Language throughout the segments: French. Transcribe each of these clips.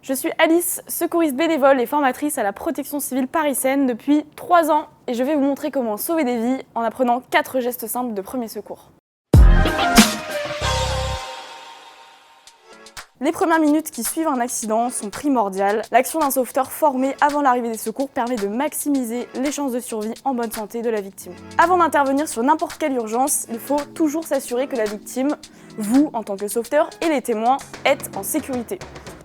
Je suis Alice, secouriste bénévole et formatrice à la protection civile parisienne depuis 3 ans et je vais vous montrer comment sauver des vies en apprenant 4 gestes simples de premier secours. Les premières minutes qui suivent un accident sont primordiales. L'action d'un sauveteur formé avant l'arrivée des secours permet de maximiser les chances de survie en bonne santé de la victime. Avant d'intervenir sur n'importe quelle urgence, il faut toujours s'assurer que la victime, vous en tant que sauveteur et les témoins, êtes en sécurité,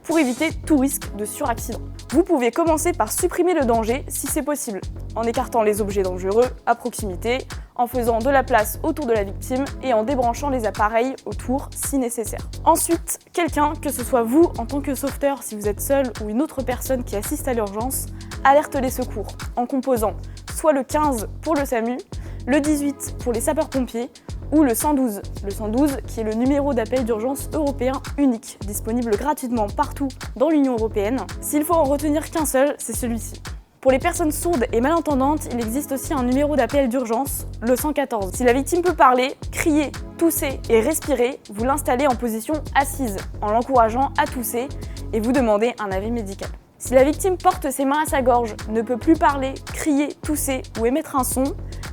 pour éviter tout risque de suraccident. Vous pouvez commencer par supprimer le danger si c'est possible, en écartant les objets dangereux à proximité, en faisant de la place autour de la victime et en débranchant les appareils autour si nécessaire. Ensuite, quelqu'un, que ce soit vous en tant que sauveteur si vous êtes seul ou une autre personne qui assiste à l'urgence, alerte les secours en composant soit le 15 pour le SAMU, le 18 pour les sapeurs-pompiers ou le 112. Le 112 qui est le numéro d'appel d'urgence européen unique, disponible gratuitement partout dans l'Union européenne. S'il faut en retenir qu'un seul, c'est celui-ci. Pour les personnes sourdes et malentendantes, il existe aussi un numéro d'appel d'urgence, le 114. Si la victime peut parler, crier, tousser et respirer, vous l'installez en position assise, en l'encourageant à tousser et vous demandez un avis médical. Si la victime porte ses mains à sa gorge, ne peut plus parler, crier, tousser ou émettre un son,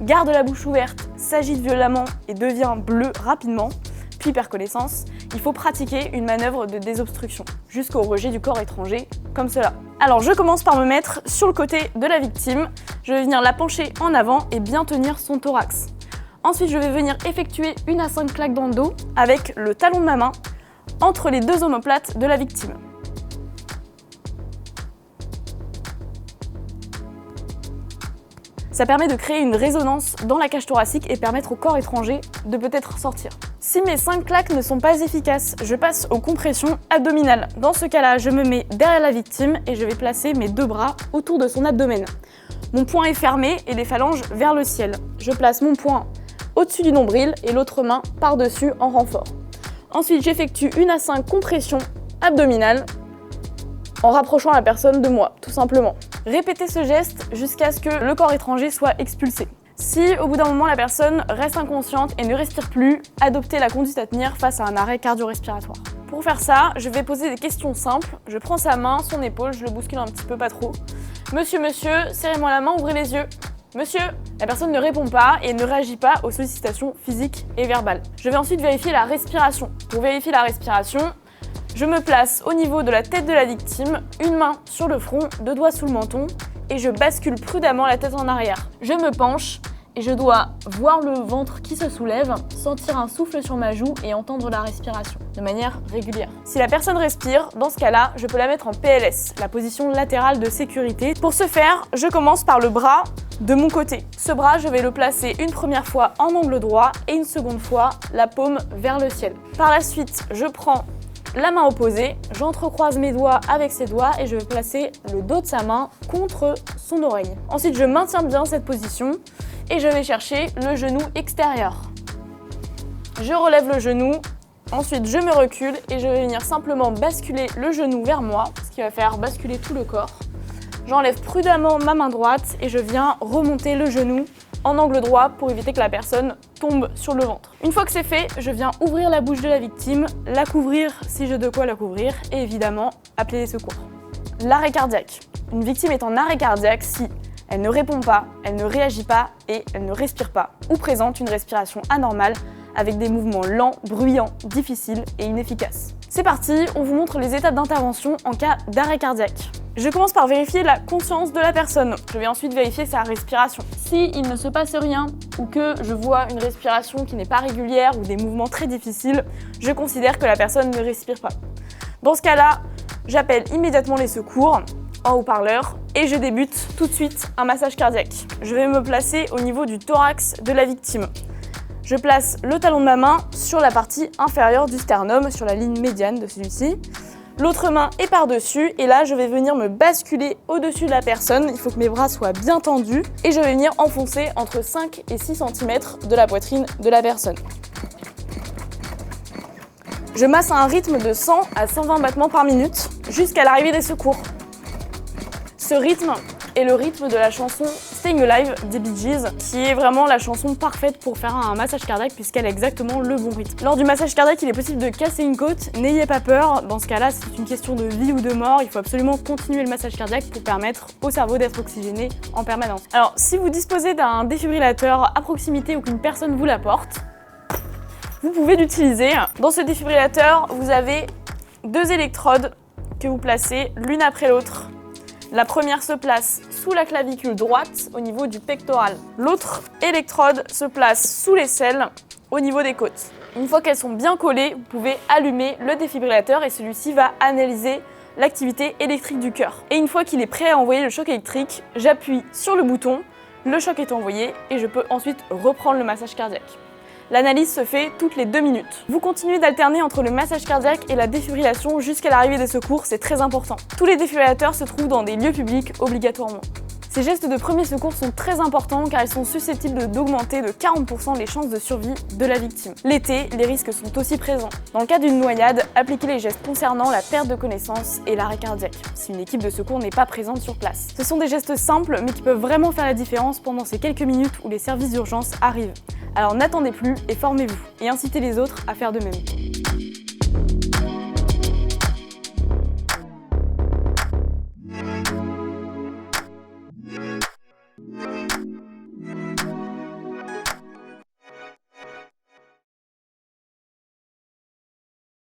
garde la bouche ouverte, s'agite violemment et devient bleu rapidement, puis perd connaissance, il faut pratiquer une manœuvre de désobstruction, jusqu'au rejet du corps étranger, comme cela. Alors je commence par me mettre sur le côté de la victime, je vais venir la pencher en avant et bien tenir son thorax. Ensuite je vais venir effectuer 1 à 5 claques dans le dos avec le talon de ma main entre les 2 omoplates de la victime. Ça permet de créer une résonance dans la cage thoracique et permettre au corps étranger de peut-être sortir. Si mes 5 claques ne sont pas efficaces, je passe aux compressions abdominales. Dans ce cas-là, je me mets derrière la victime et je vais placer mes 2 bras autour de son abdomen. Mon poing est fermé et les phalanges vers le ciel. Je place mon poing au-dessus du nombril et l'autre main par-dessus en renfort. Ensuite, j'effectue 1 à 5 compressions abdominales en rapprochant la personne de moi, tout simplement. Répétez ce geste jusqu'à ce que le corps étranger soit expulsé. Si au bout d'un moment la personne reste inconsciente et ne respire plus, adoptez la conduite à tenir face à un arrêt cardio-respiratoire. Pour faire ça, je vais poser des questions simples. Je prends sa main, son épaule, je le bouscule un petit peu, pas trop. Monsieur, serrez-moi la main, ouvrez les yeux. Monsieur, la personne ne répond pas et ne réagit pas aux sollicitations physiques et verbales. Je vais ensuite vérifier la respiration. Pour vérifier la respiration, je me place au niveau de la tête de la victime, une main sur le front, 2 doigts sous le menton et je bascule prudemment la tête en arrière. Je me penche et je dois voir le ventre qui se soulève, sentir un souffle sur ma joue et entendre la respiration de manière régulière. Si la personne respire, dans ce cas-là, je peux la mettre en PLS, la position latérale de sécurité. Pour ce faire, je commence par le bras de mon côté. Ce bras, je vais le placer une première fois en angle droit et une seconde fois la paume vers le ciel. Par la suite, je prends la main opposée, j'entrecroise mes doigts avec ses doigts et je vais placer le dos de sa main contre son oreille. Ensuite, je maintiens bien cette position et je vais chercher le genou extérieur. Je relève le genou, ensuite je me recule et je vais venir simplement basculer le genou vers moi, ce qui va faire basculer tout le corps. J'enlève prudemment ma main droite et je viens remonter le genou en angle droit pour éviter que la personne tombe sur le ventre. Une fois que c'est fait, je viens ouvrir la bouche de la victime, la couvrir si j'ai de quoi la couvrir et évidemment appeler les secours. L'arrêt cardiaque. Une victime est en arrêt cardiaque si elle ne répond pas, elle ne réagit pas et elle ne respire pas ou présente une respiration anormale avec des mouvements lents, bruyants, difficiles et inefficaces. C'est parti, on vous montre les étapes d'intervention en cas d'arrêt cardiaque. Je commence par vérifier la conscience de la personne. Je vais ensuite vérifier sa respiration. Si il ne se passe rien ou que je vois une respiration qui n'est pas régulière ou des mouvements très difficiles, je considère que la personne ne respire pas. Dans ce cas-là, j'appelle immédiatement les secours en haut-parleur et je débute tout de suite un massage cardiaque. Je vais me placer au niveau du thorax de la victime. Je place le talon de ma main sur la partie inférieure du sternum, sur la ligne médiane de celui-ci. L'autre main est par-dessus et là je vais venir me basculer au-dessus de la personne. Il faut que mes bras soient bien tendus et je vais venir enfoncer entre 5 et 6 cm de la poitrine de la personne. Je masse à un rythme de 100 à 120 battements par minute jusqu'à l'arrivée des secours. Ce rythme est le rythme de la chanson Staying Alive des Bee Gees, qui est vraiment la chanson parfaite pour faire un massage cardiaque puisqu'elle a exactement le bon rythme. Lors du massage cardiaque, il est possible de casser une côte, n'ayez pas peur, dans ce cas-là c'est une question de vie ou de mort, il faut absolument continuer le massage cardiaque pour permettre au cerveau d'être oxygéné en permanence. Alors si vous disposez d'un défibrillateur à proximité ou qu'une personne vous l'apporte, vous pouvez l'utiliser. Dans ce défibrillateur, vous avez 2 électrodes que vous placez l'une après l'autre. La première se place sous la clavicule droite au niveau du pectoral. L'autre électrode se place sous l'aisselle au niveau des côtes. Une fois qu'elles sont bien collées, vous pouvez allumer le défibrillateur et celui-ci va analyser l'activité électrique du cœur. Et une fois qu'il est prêt à envoyer le choc électrique, j'appuie sur le bouton, le choc est envoyé et je peux ensuite reprendre le massage cardiaque. L'analyse se fait toutes les 2 minutes. Vous continuez d'alterner entre le massage cardiaque et la défibrillation jusqu'à l'arrivée des secours, c'est très important. Tous les défibrillateurs se trouvent dans des lieux publics obligatoirement. Ces gestes de premier secours sont très importants car ils sont susceptibles d'augmenter de 40% les chances de survie de la victime. L'été, les risques sont aussi présents. Dans le cas d'une noyade, appliquez les gestes concernant la perte de connaissance et l'arrêt cardiaque, si une équipe de secours n'est pas présente sur place. Ce sont des gestes simples mais qui peuvent vraiment faire la différence pendant ces quelques minutes où les services d'urgence arrivent. Alors n'attendez plus et formez-vous, et incitez les autres à faire de même.